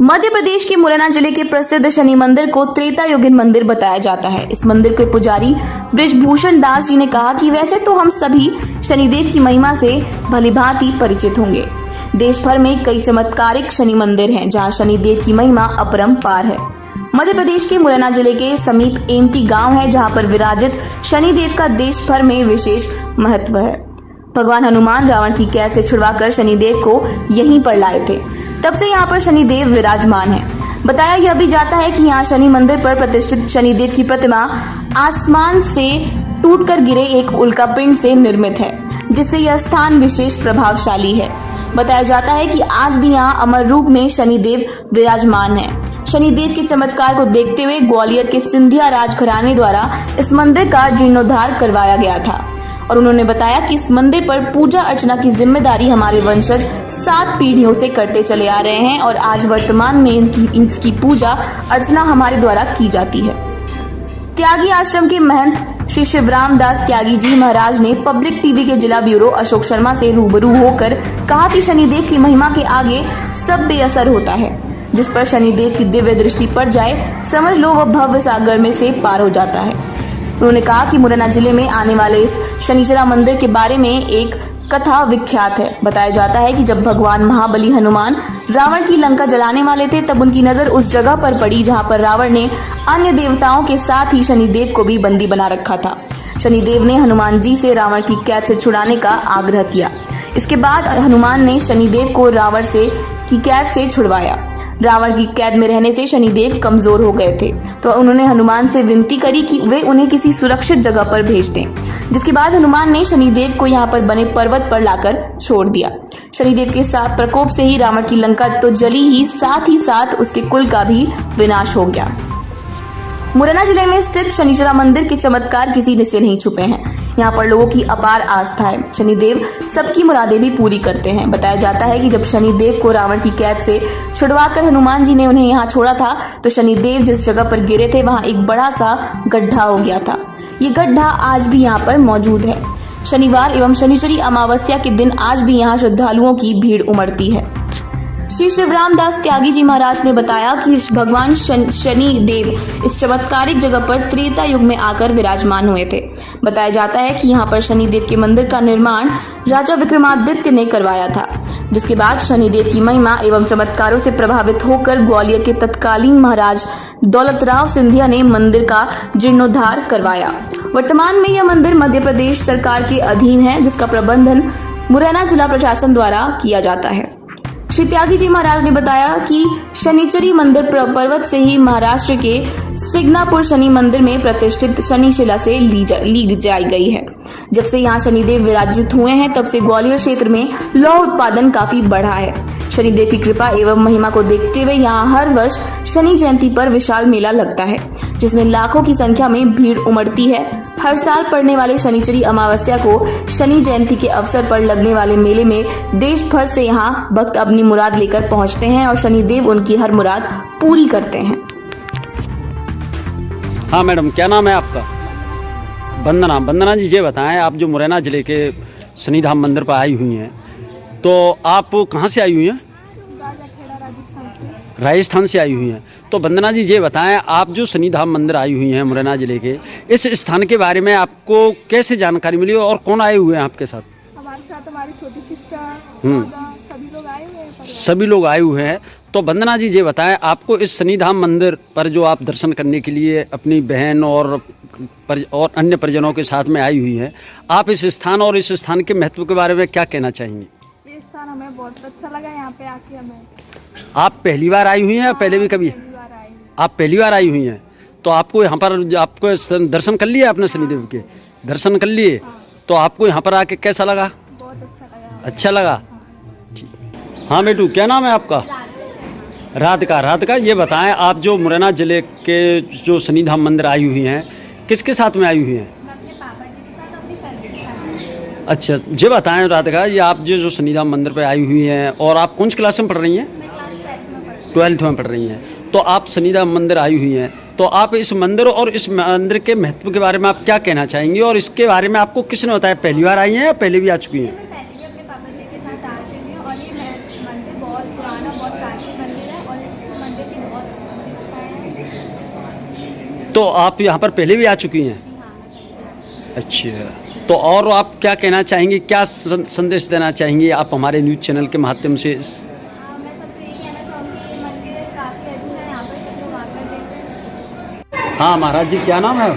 मध्य प्रदेश के मुरैना जिले के प्रसिद्ध शनि मंदिर को त्रेता युगीन मंदिर बताया जाता है। इस मंदिर के पुजारी बृजभूषण दास जी ने कहा कि वैसे तो हम सभी शनिदेव की महिमा से भलीभांति परिचित होंगे। देश भर में कई चमत्कारिक शनि मंदिर हैं जहां शनिदेव की महिमा अपरंपार है। मध्य प्रदेश के मुरैना जिले के समीप एमती गांव है जहां पर विराजित शनिदेव का देश भर में विशेष महत्व है। भगवान हनुमान रावण की कैद से छुड़वाकर शनिदेव को यहीं पर लाए थे, तब से यहाँ पर शनिदेव विराजमान है। बताया यह भी जाता है कि यहाँ शनि मंदिर पर प्रतिष्ठित शनिदेव की प्रतिमा आसमान से टूटकर गिरे एक उल्कापिंड से निर्मित है, जिससे यह स्थान विशेष प्रभावशाली है। बताया जाता है कि आज भी यहाँ अमर रूप में शनिदेव विराजमान है। शनिदेव के चमत्कार को देखते हुए ग्वालियर के सिंधिया राजघराने द्वारा इस मंदिर का जीर्णोद्धार करवाया गया था और उन्होंने बताया कि इस मंदिर पर पूजा अर्चना की जिम्मेदारी हमारे वंशज 7 पीढ़ियों से करते चले आ रहे हैं और आज वर्तमान में इसकी पूजा अर्चना हमारे द्वारा की जाती है। त्यागी आश्रम के महंत श्री शिवराम दास त्यागी जी महाराज ने पब्लिक टीवी के जिला ब्यूरो अशोक शर्मा से रूबरू होकर कहा कि शनिदेव की महिमा के आगे सब बेअसर होता है। जिस पर शनिदेव की दिव्य दृष्टि पड़ जाए, समझ लो वह भव्य सागर में से पार हो जाता है। उन्होंने कहा कि मुरैना जिले में आने वाले इस शनिचरा मंदिर के बारे में एक कथा विख्यात है। बताया जाता है कि जब भगवान महाबली हनुमान रावण की लंका जलाने वाले थे, तब उनकी नजर उस जगह पर पड़ी जहां पर रावण ने अन्य देवताओं के साथ ही शनिदेव को भी बंदी बना रखा था। शनिदेव ने हनुमान जी से रावण की कैद से छुड़ाने का आग्रह किया। इसके बाद हनुमान ने शनिदेव को रावण की कैद से छुड़वाया। रावण की कैद में रहने से शनिदेव कमजोर हो गए थे, तो उन्होंने हनुमान से विनती करी कि वे उन्हें किसी सुरक्षित जगह पर भेज दें, जिसके बाद हनुमान ने शनिदेव को यहाँ पर बने पर्वत पर लाकर छोड़ दिया। शनिदेव के साथ प्रकोप से ही रावण की लंका तो जली ही साथ उसके कुल का भी विनाश हो गया। मुरैना जिले में स्थित शनिचरा मंदिर के चमत्कार किसी से नहीं छुपे हैं। यहाँ पर लोगों की अपार आस्था है। शनिदेव सबकी मुरादें भी पूरी करते हैं। बताया जाता है कि जब शनिदेव को रावण की कैद से छुड़वाकर हनुमान जी ने उन्हें यहाँ छोड़ा था, तो शनिदेव जिस जगह पर गिरे थे वहाँ एक बड़ा सा गड्ढा हो गया था। ये गड्ढा आज भी यहाँ पर मौजूद है। शनिवार एवं शनिचरी अमावस्या के दिन आज भी यहाँ श्रद्धालुओं की भीड़ उमड़ती है। श्री शिवराम दास त्यागी जी महाराज ने बताया कि भगवान शनि देव इस चमत्कारिक जगह पर त्रेता युग में आकर विराजमान हुए थे। बताया जाता है कि यहाँ पर शनिदेव के मंदिर का निर्माण राजा विक्रमादित्य ने करवाया था, जिसके बाद शनिदेव की महिमा एवं चमत्कारों से प्रभावित होकर ग्वालियर के तत्कालीन महाराज दौलतराव सिंधिया ने मंदिर का जीर्णोद्धार करवाया। वर्तमान में यह मंदिर मध्य प्रदेश सरकार के अधीन है, जिसका प्रबंधन मुरैना जिला प्रशासन द्वारा किया जाता है। श्री त्यागी जी महाराज ने बताया कि शनिचरी मंदिर पर्वत से ही महाराष्ट्र के सिग्नापुर शनि मंदिर में प्रतिष्ठित शनिशिला से ली जाई गई है। जब से यहाँ शनिदेव विराजित हुए हैं, तब से ग्वालियर क्षेत्र में लौह उत्पादन काफी बढ़ा है। शनिदेव की कृपा एवं महिमा को देखते हुए यहाँ हर वर्ष शनि जयंती पर विशाल मेला लगता है, जिसमें लाखों की संख्या में भीड़ उमड़ती है। हर साल पड़ने वाले शनिचरी अमावस्या को शनि जयंती के अवसर पर लगने वाले मेले में देश भर से यहाँ भक्त अपनी मुराद लेकर पहुँचते हैं और शनिदेव उनकी हर मुराद पूरी करते हैं। हाँ मैडम, क्या नाम है आपका? वंदना जी, ये बताएं, आप जो मुरैना जिले के शनिधाम मंदिर पर आई हुई हैं, तो आप कहाँ से आई हुई हैं? राजस्थान से आई हुई हैं। तो वंदना जी, ये बताएं, आप जो शनिधाम मंदिर आई हुई हैं मुरैना जिले के, इस स्थान के बारे में आपको कैसे जानकारी मिली और कौन आए हुए हैं आपके साथ? हमारे साथ हमारी छोटी सिस्टर, सभी लोग आए हुए हैं। सभी लोग आए हुए हैं। तो वंदना जी, ये बताएं, आपको इस शनिधाम मंदिर पर जो आप दर्शन करने के लिए अपनी बहन और अन्य परिजनों के साथ में आई हुई हैं, आप इस स्थान और इस स्थान के महत्व के बारे में क्या कहना चाहेंगी? ये स्थान हमें बहुत अच्छा लगा, यहाँ पे आके हमें। आप पहली बार आई हुई हैं या पहले भी कभी? आप पहली बार आई हुई हैं। तो आपको यहाँ पर आपको दर्शन कर लिए, आपने शनिदेव के दर्शन कर लिए, तो आपको यहाँ पर आके कैसा लगा? बहुत अच्छा लगा। ठीक। हाँ बेटू, क्या नाम है आपका? राधिका, ये बताएं, आप जो मुरैना जिले के जो शनिधाम मंदिर आई हुई हैं, किसके साथ में आई हुई हैं? अपने पापा जी के साथ, अपनी फैमिली के साथ। अच्छा, ये बताएं राधिका, ये आप जो शनिधाम मंदिर पे आई हुई हैं और आप कौन सी क्लास में पढ़ रही हैं? 12th में पढ़ रही हैं। तो आप शनिधाम मंदिर आई हुई हैं, तो आप इस मंदिर और इस मंदिर के महत्व के बारे में आप क्या कहना चाहेंगी और इसके बारे में आपको किसने बताया? पहली बार आई हैं या पहले भी आ चुकी हैं? मैं पहले भी अपने पापा जी के साथ आ चुकी हूँ और ये मंदिर बहुत पुराना, बहुत प्राचीन मंदिर है और इस तो आप यहाँ पर पहले भी आ चुकी हैं? अच्छा, तो और आप क्या कहना चाहेंगी, क्या संदेश देना चाहेंगी आप हमारे न्यूज़ चैनल के माध्यम से? मैं सबसे यही कहना चाहूँगी कि मंदिर काफ़ी अच्छा है, यहाँ पर सब लोग आकर देखते हैं। हाँ महाराज जी, क्या नाम है?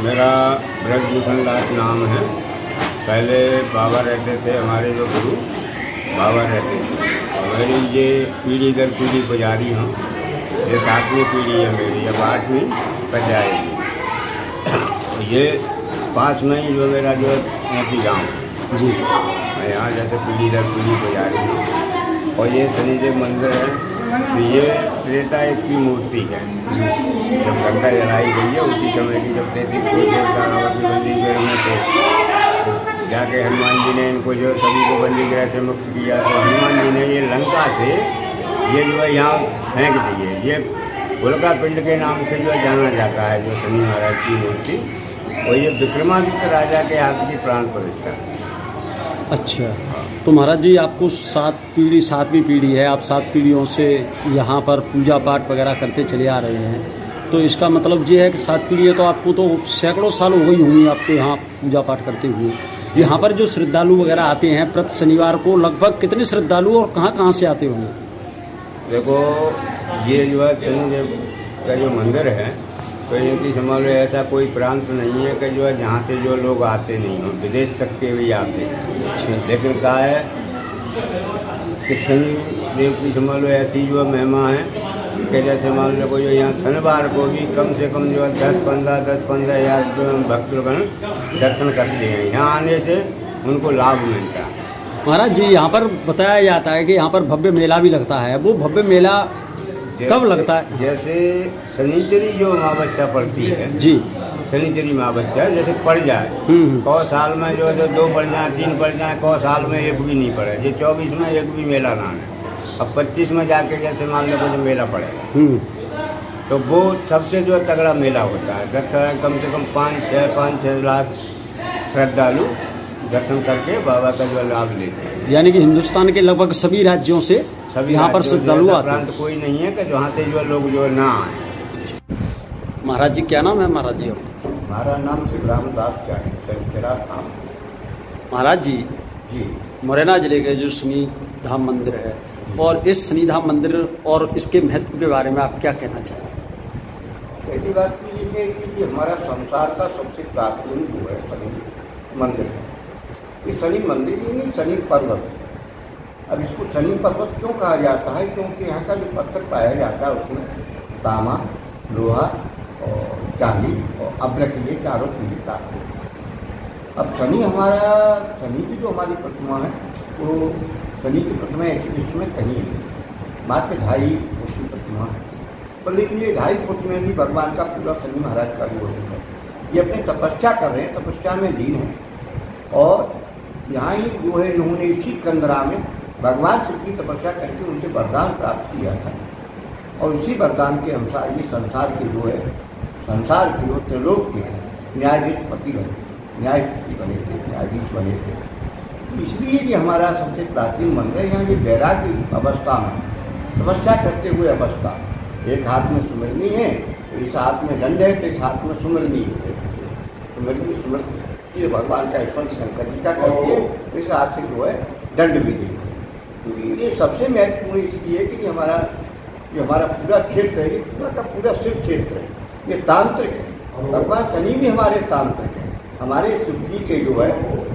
मेरा ब्रजभूषण दास नाम है। पहले बाबा रहते थे, हमारे जो गुरु बाबा रहते थे, और मेरी ये पीढ़ी दर पीढ़ी पुजारी हूँ। ये 7वीं पीढ़ी है मेरी, अब 8वीं कट जाएगी। ये 5 में ही जो मेरा जो मोती गाँव जी, मैं यहाँ जैसे पीढ़ी दर पीढ़ी पुजारी हूँ। और ये शनिदेव मंदिर है, तो ये त्रेता युग की मूर्ति है। जब गंगा जलाई गई है उसी समय की, जब 33 कोस देवता की बंदी गृह में थे, जाके हनुमान जी ने इनको जो सभी को बंदी गृह से मुक्त किया, तो हनुमान जी ने ये लंका से ये जो है यहाँ फेंक दिए। ये उल्का पिंड के नाम से जो जाना जाता है, जो शनि महाराज की मूर्ति, और ये विक्रमादित्य राजा के हाथ की प्राण प्रतिष्ठा। अच्छा, तो महाराज जी आपको 7वीं पीढ़ी है, आप 7 पीढ़ियों से यहाँ पर पूजा पाठ वगैरह करते चले आ रहे हैं, तो इसका मतलब ये है कि 7 पीढ़ी है, तो आपको तो सैकड़ों साल हो गई होंगी आपको यहाँ पूजा पाठ करते हुए। यहाँ पर जो श्रद्धालु वगैरह आते हैं प्रति शनिवार को, लगभग कितने श्रद्धालु और कहाँ से आते होंगे? देखो, ये जो है शनिदेव का जो मंदिर है, तो इनकी समझ लो ऐसा कोई प्रांत नहीं है कि जो है जहाँ से जो लोग आते नहीं हो, विदेश तक के भी आते हैं। लेकिन क्या है कि शनिदेव की समझ लो ऐसी जो महिमा है कि जैसे मान लो जो यहाँ शनिवार को भी कम से कम जो है 10-15 हज़ार जो भक्तगण दर्शन करते हैं। यहाँ आने से उनको लाभ मिलता है। महाराज जी, यहाँ पर बताया जाता है कि यहाँ पर भव्य मेला भी लगता है, वो भव्य मेला कब लगता है? जैसे शनिचरी जो अमावस्या पड़ती है जी, शनिचरी अमावस्या जैसे पड़ जाए, कौ साल में जो 2 पड़ जाए, 3 पड़ जाए, कौ साल में एक भी नहीं पड़े। ये 24 में एक भी मेला ना है। अब 25 में जाके जैसे मान लो जो मेला पड़ेगा, तो वो सबसे जो तगड़ा मेला होता है। कम से कम 5-6 लाख श्रद्धालु दर्शन करके बाबा का जो लाभ लेते हैं। यानी कि हिंदुस्तान के लगभग सभी राज्यों से यहाँ पर श्रद्धालु आते हैं। कोई नहीं है कि जहाँ से जो लोग जो ना आए। महाराज जी, क्या नाम है महाराज जी? हमारा नाम शिवराम दास क्या है। महाराज जी, मुरैना जिले के जो शनि धाम मंदिर है, और इस शनि धाम मंदिर और इसके महत्व के बारे में आप क्या कहना चाहेंगे? ऐसी बात ये है कि हमारा संसार का सबसे प्राचीन जो है शनि मंदिर है। ये शनि मंदिर ही नहीं, शनि पर्वत है। अब इसको शनि पर्वत क्यों कहा जाता है? क्योंकि यहाँ का जो पत्थर पाया जाता है उसमें तांबा, लोहा और चांदी और अब्रक, ये चारों चीज़ें प्राप्त होती है। अब शनि की जो हमारी प्रतिमा है, वो शनि की प्रतिमा ऐसी विश्व में कहीं नहीं, मात्र 2.5 फुट की प्रतिमा है। पर लेकिन ये 2.5 फुट में भी भगवान का पूरा शनि महाराज का जो है, ये अपने तपस्या कर रहे हैं, तपस्या में लीन है। और यहाँ ही जो है इन्होंने इसी कंदरा में भगवान शिव की तपस्या करके उनसे वरदान प्राप्त किया था, और उसी वरदान के अनुसार ये संसार के जो है, संसार के जो त्रिलोक के न्यायाधीश बने थे, न्यायाधीश बने थे। इसलिए ये हमारा सबसे प्राचीन मंदिर है। यहाँ ये वैराग्य अवस्था में, तपस्या करते हुए अवस्था, एक हाथ में सुमरनी है, इस हाथ में दंड है, तो इस हाथ में सुमरनी है। सुमरनी ये भगवान का स्मरण शंकर जी का करते हैं, इस हाथ से जो है दंड भी देते हैं। तो ये सबसे महत्वपूर्ण इसलिए कि जो हमारा पूरा क्षेत्र है, ये पूरा का पूरा शिव क्षेत्र है, ये तांत्रिक है। भगवान शनि भी हमारे तांत्रिक हैं। हमारे शिव जी के जो है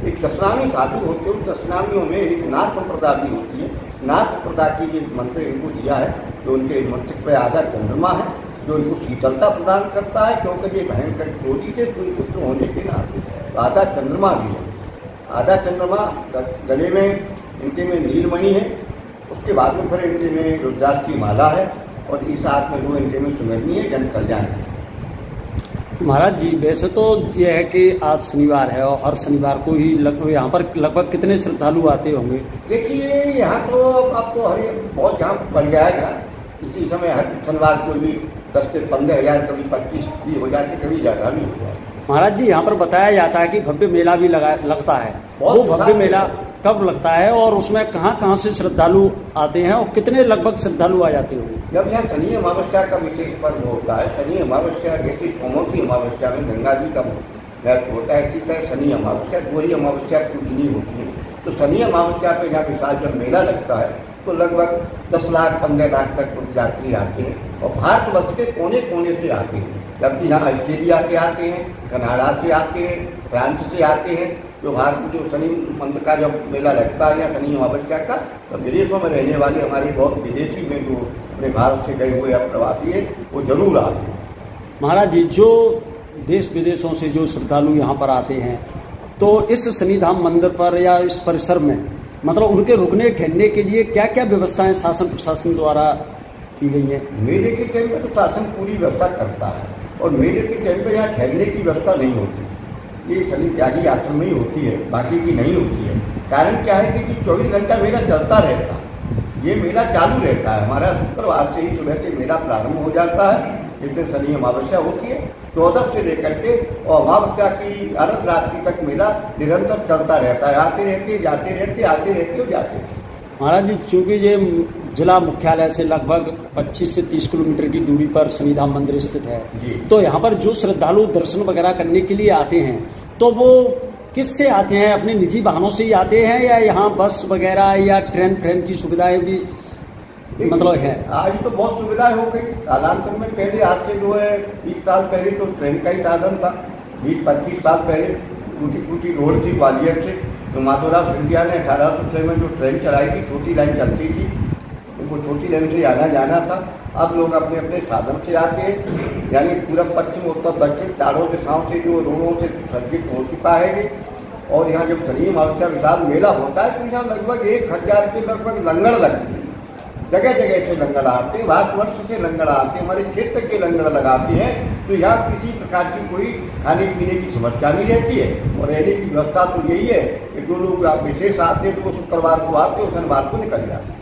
एक दशनामी साधु होते हैं, उस दशनामियों में एक नाथ संप्रदा भी होती है। नाथ संप्रदा की ये मंत्र इनको दिया है, जो उनके मंत्र पर आधा चंद्रमा है, जो उनको शीतलता प्रदान करता है, क्योंकि ये भयंकर क्रोधी थे सूर्यपुत्र होने के नाते। आधा चंद्रमा भी है, आधा चंद्रमा गले में इनके में नीलमणि है, उसके बाद में फिर इनके में रुद्राक्ष की माला है, और इस हाथ में वो इनके में सुमरनी है, जन कल्याण है। महाराज जी, वैसे तो ये है कि आज शनिवार है और हर शनिवार को ही यहाँ पर लगभग कितने श्रद्धालु आते होंगे? देखिए, यहाँ तो आपको बहुत यहाँ बढ़ जाएगा। किसी समय हर शनिवार को भी 10 से 15 हज़ार, कभी 25 भी हो जाते, कभी ज़्यादा भी हो जाते। महाराज जी, यहाँ पर बताया जाता है कि भव्य मेला भी लगता है, वो भव्य मेला कब लगता है और उसमें कहाँ कहाँ से श्रद्धालु आते हैं और कितने लगभग श्रद्धालु आ जाते होंगे? जब यहाँ शनि अमावस्या का विशेष पर्व होता है, शनि अमावस्या जैसे सोमों की अमावस्या में गंगा जी का महत्व होता है, इसी तरह शनि अमावस्या वही अमावस्या पूजनी होती है। तो शनि अमावस्या पे यहाँ विशाल जब मेला लगता है तो लगभग 10 लाख 15 लाख तक यात्री आते हैं और भारतवर्ष के कोने कोने से आते हैं। जबकि यहाँ ऑस्ट्रेलिया से आते हैं, कनाडा से आते हैं, फ्रांस से आते हैं। जो भारत में जो शनि मंदिर का जब मेला लगता है या शनि अमावस्या का, तो विदेशों में रहने वाले हमारे बहुत विदेशी में जो अपने भारत से गए हुए प्रवासी हैं वो जरूर आते हैं। महाराज जी, जो देश विदेशों से जो श्रद्धालु यहाँ पर आते हैं तो इस शनिधाम मंदिर पर या इस परिसर में मतलब उनके रुकने ठहरने के लिए क्या क्या व्यवस्थाएं शासन प्रशासन द्वारा की गई है? मेले के टाइम में तो शासन पूरी व्यवस्था करता है और मेले के टाइम पे यहाँ ठहरने की व्यवस्था नहीं होती। ये शनि त्यागी आश्रम में ही होती है, बाकी की नहीं होती है। कारण क्या है कि 24 घंटा मेला चलता रहता है। ये मेला चालू रहता है। हमारा शुक्रवार से ही सुबह से मेला प्रारंभ हो जाता है। जिस दिन शनि अमावस्या होती है 14 से लेकर के और अमावस्या की अर्ध रात्रि तक मेला निरंतर चलता रहता है। आते रहते जाते रहते, आते रहते और जाते रहते। महाराज जी, चूँकि ये जिला मुख्यालय से लगभग 25 से 30 किलोमीटर की दूरी पर शनिधाम मंदिर स्थित है, तो यहाँ पर जो श्रद्धालु दर्शन वगैरह करने के लिए आते हैं तो वो किससे आते हैं? अपने निजी वाहनों से ही आते हैं या यहाँ बस वगैरह या ट्रेन की सुविधाएं भी मतलब है? आज तो बहुत सुविधाएं हो गई। कालांतर में पहले आज से जो है 20 साल पहले तो ट्रेन का ही साधन था। 20-25 साल पहले टूटी फूटी रोड थी ग्वालियर से, तो माधवराव सिंधिया ने 1806 में जो ट्रेन चलाई थी, छोटी लाइन चलती थी, तो वो छोटी लाइन से आना जाना था। अब लोग अपने अपने साधन से आते हैं, यानी पूरब पश्चिम उत्तर दक्षिण चारों दिशाओं से जो रोडों से सर्किट हो चुका है ये। और यहाँ जब शनि अमावस्या विशाल मेला होता है तो यहाँ लगभग 1000 के लगभग लंगर लगती है। जगह जगह से लंगर आते हैं, भारतवर्ष से लंगर आते हैं, हमारे क्षेत्र के लंगर लगाते हैं। तो यहाँ किसी प्रकार की कोई खाने पीने की समस्या नहीं रहती है। और रहने की व्यवस्था तो यही है कि जो लोग विशेष आते हैं तो वो शुक्रवार को आते हैं और शनिवार को निकल जाते हैं।